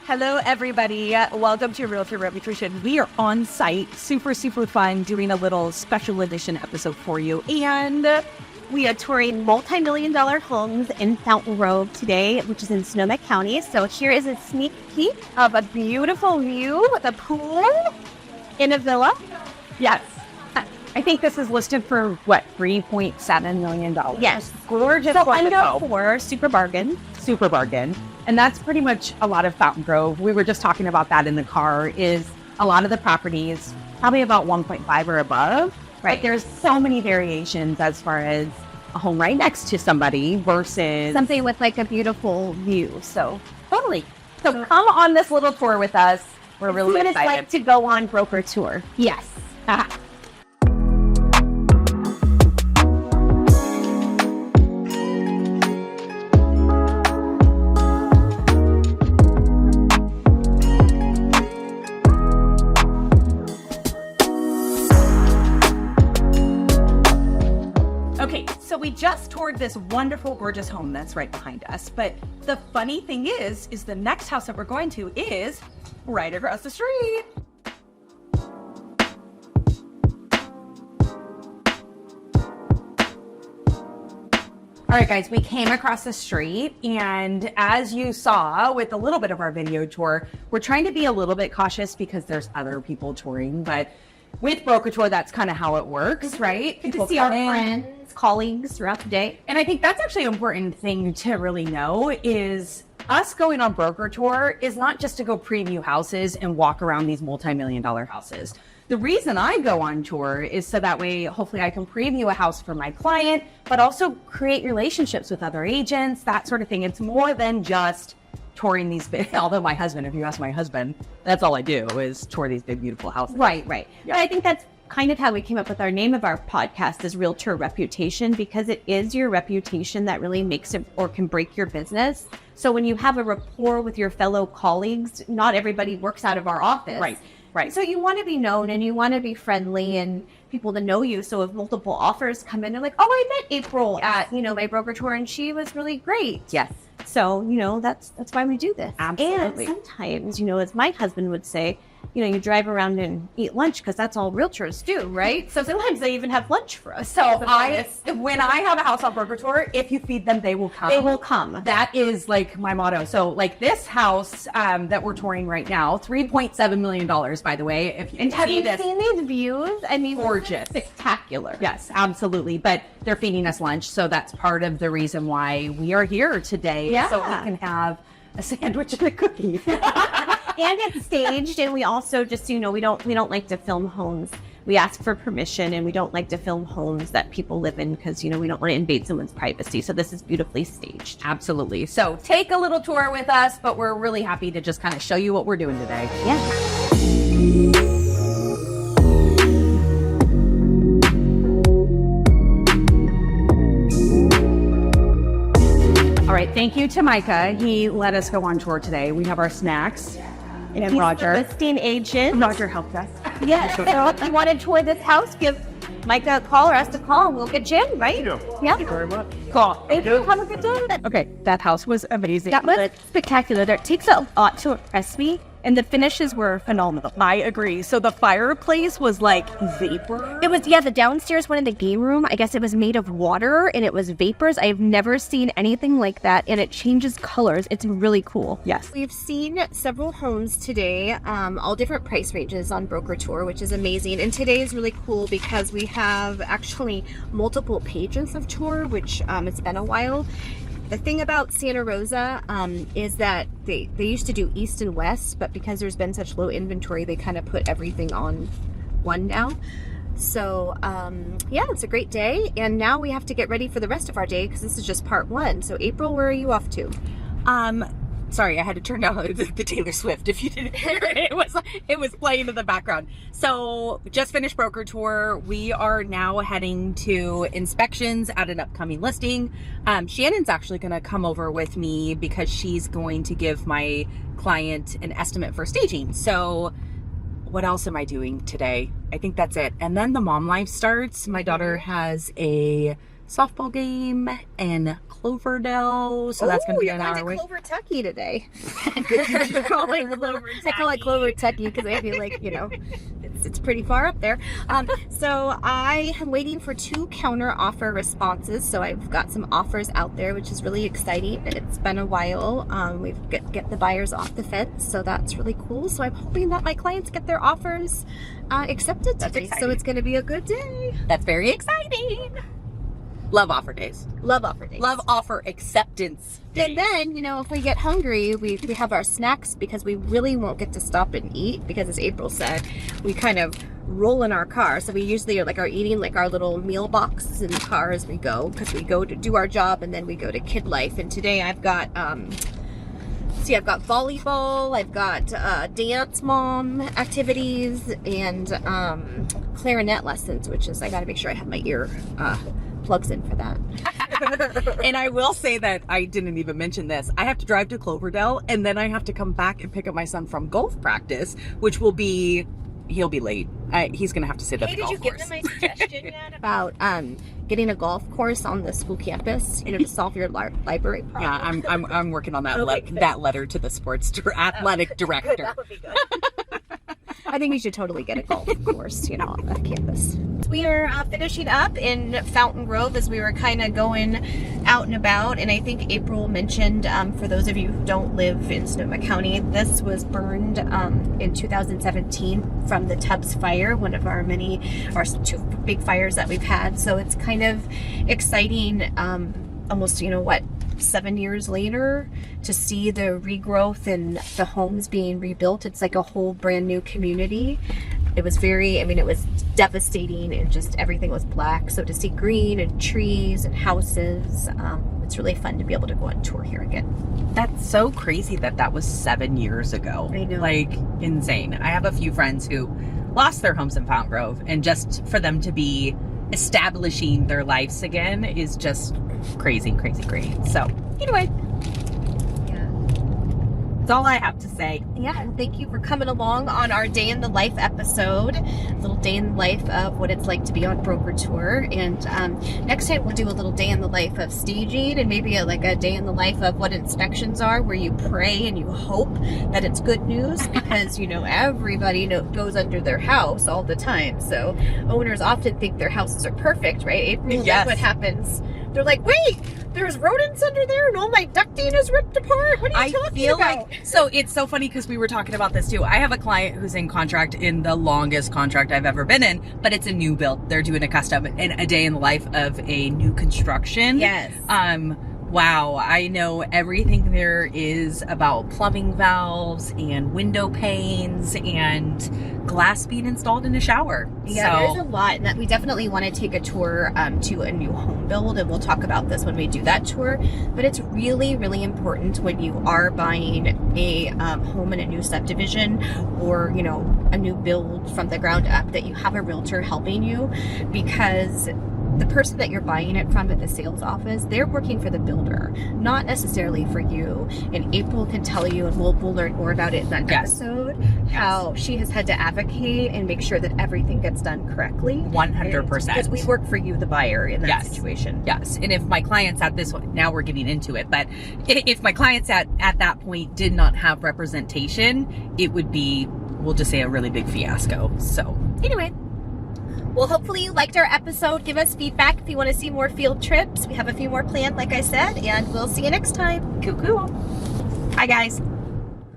Hello, everybody. Welcome to Realtor Reputation. We are on site, super fun, doing a little special edition episode for you. And we are touring multi-million-dollar homes in Santa Rosa today, which is in Sonoma County. So here is a sneak peek of a beautiful view with a pool in a villa. Yes. I think this is listed for, what, $3.7 million? Yes. Gorgeous. So under four, super bargain. Super bargain. And that's pretty much a lot of Fountain Grove. We were just talking about that in the car, is a lot of the properties, probably about 1.5 or above. Right. But there's so many variations as far as a home right next to somebody versus something with like a beautiful view. So totally. So come on this little tour with us. We're really excited. What it's like to go on broker tour. Yes. Okay, so we just toured this wonderful, gorgeous home that's right behind us. But the funny thing is the next house that we're going to is right across the street. All right, guys, we came across the street, and as you saw with a little bit of our video tour, we're trying to be a little bit cautious because there's other people touring, but with Broker Tour, that's kind of how it works, right? Get to see our friends, colleagues throughout the day. And I think that's actually an important thing to really know is us going on Broker Tour is not just to go preview houses and walk around these multi-million-dollar houses. The reason I go on tour is so that way, hopefully I can preview a house for my client, but also create relationships with other agents, that sort of thing. It's more than just touring these big, although my husband, if you ask my husband, that's all I do is tour these big, beautiful houses. Right. Yeah. But I think that's kind of how we came up with our name of our podcast is Realtor Reputation, because it is your reputation that really makes it or can break your business. So when you have a rapport with your fellow colleagues, not everybody works out of our office. Right. So you want to be known and you want to be friendly and people to know you. So if multiple offers come in, they're like, oh, I met April at, my broker tour and she was really great. Yes. So, that's why we do this. Absolutely. And sometimes, as my husband would say, you drive around and eat lunch because that's all realtors do, right? So sometimes they even have lunch for us. So when I have a house on Broker Tour, if you feed them, they will come. They will come. That is like my motto. So like this house that we're touring right now, $3.7 million, by the way. Have you seen these views? I mean, gorgeous. Spectacular. Yes, absolutely. But they're feeding us lunch. So that's part of the reason why we are here today. Yeah. So we can have a sandwich and a cookie. And it's staged, and we also just, we don't like to film homes. We ask for permission, and we don't like to film homes that people live in because, we don't want to invade someone's privacy. So this is beautifully staged. Absolutely. So take a little tour with us, but we're really happy to just kind of show you what we're doing today. Yeah. All right, thank you to Micah. He let us go on tour today. We have our snacks. And He's Roger. The listing agent. Roger helped us. Yeah, so if you want to tour this house, give Micah a call or us a call and we'll get you in, right? Thank you very much. Cool. Thank you. Have a good day. Okay, that house was amazing. That was spectacular. It takes a lot to impress me. And the finishes were phenomenal. I agree. So the fireplace was like vapor. It was, the downstairs one in the game room, I guess it was made of water and it was vapors. I've never seen anything like that. And it changes colors. It's really cool. Yes. We've seen several homes today, all different price ranges on Broker Tour, which is amazing. And today is really cool because we have actually multiple pages of tour, which it's been a while. The thing about Santa Rosa is that they used to do east and west, but because there's been such low inventory, they kind of put everything on one now. So it's a great day. And now we have to get ready for the rest of our day because this is just part one. So April, where are you off to? Sorry, I had to turn down the Taylor Swift if you didn't hear it. It was playing in the background. So just finished Broker Tour. We are now heading to inspections at an upcoming listing. Shannon's actually going to come over with me because she's going to give my client an estimate for staging. So what else am I doing today? I think that's it. And then the mom life starts. My daughter has a softball game in Cloverdale. So that's going to be an hour away. Clover Tucky today. I call it Clover Tucky because I feel like, it's pretty far up there. So I am waiting for 2 counter offer responses. So I've got some offers out there, which is really exciting. It's been a while. We've get the buyers off the fence, so that's really cool. So I'm hoping that my clients get their offers accepted today. So it's going to be a good day. That's very exciting. Love offer days. Love offer days. Love offer acceptance days. And then, if we get hungry, we have our snacks because we really won't get to stop and eat because, as April said, we kind of roll in our car. So we usually are eating like our little meal boxes in the car as we go, because we go to do our job and then we go to kid life. And today I've got I've got volleyball, I've got dance mom activities, and clarinet lessons, which is I got to make sure I have my ear plugs in for that. And I will say that I didn't even mention this. I have to drive to Cloverdale, and then I have to come back and pick up my son from golf practice, which will be, he'll be late. He's going to have to sit at the golf course. Did you give them my suggestion yet about getting a golf course on the school campus, to solve your library problem? Yeah, I'm working on that. Okay, that letter to the sports athletic director. That would be good. I think we should totally get a golf course, on the campus. We are finishing up in Fountain Grove as we were kind of going out and about. And I think April mentioned, for those of you who don't live in Sonoma County, this was burned in 2017 from the Tubbs fire, one of our 2 big fires that we've had. So it's kind of exciting, almost, 7 years later, to see the regrowth and the homes being rebuilt. It's like a whole brand new community. It was it was devastating, and just everything was black. So to see green and trees and houses, it's really fun to be able to go on tour here again. That's so crazy that was 7 years ago. I know. Like, insane. I have a few friends who lost their homes in Fountain Grove, and just for them to be establishing their lives again is just crazy. So anyway, that's all I have to say. Yeah, and thank you for coming along on our day in the life episode. A little day in the life of what it's like to be on broker tour. And next time we'll do a little day in the life of staging, and maybe a day in the life of what inspections are, where you pray and you hope that it's good news, because everybody goes under their house all the time. So owners often think their houses are perfect, right? April, Yes. That's what happens. They're like, wait, there's rodents under there and all my ducting is ripped apart. What are you talking about? So it's so funny because we were talking about this too. I have a client who's in contract, in the longest contract I've ever been in, but it's a new build. They're doing a custom and a day in the life of a new construction. Yes. Wow, I know everything there is about plumbing valves and window panes and glass being installed in a shower. Yeah, there's a lot, and that we definitely want to take a tour to a new home build, and we'll talk about this when we do that tour. But it's really, really important when you are buying a home in a new subdivision, or a new build from the ground up, that you have a realtor helping you, because the person that you're buying it from at the sales office, they're working for the builder, not necessarily for you. And April can tell you, and we'll learn more about it in that episode, how she has had to advocate and make sure that everything gets done correctly. 100%. Because we work for you, the buyer, in that situation. Yes. And if my clients at this one, now we're getting into it, but if my clients at that point did not have representation, it would be, we'll just say, a really big fiasco. So anyway. Well, hopefully you liked our episode. Give us feedback if you want to see more field trips. We have a few more planned, like I said, and we'll see you next time. cool. Hi, guys.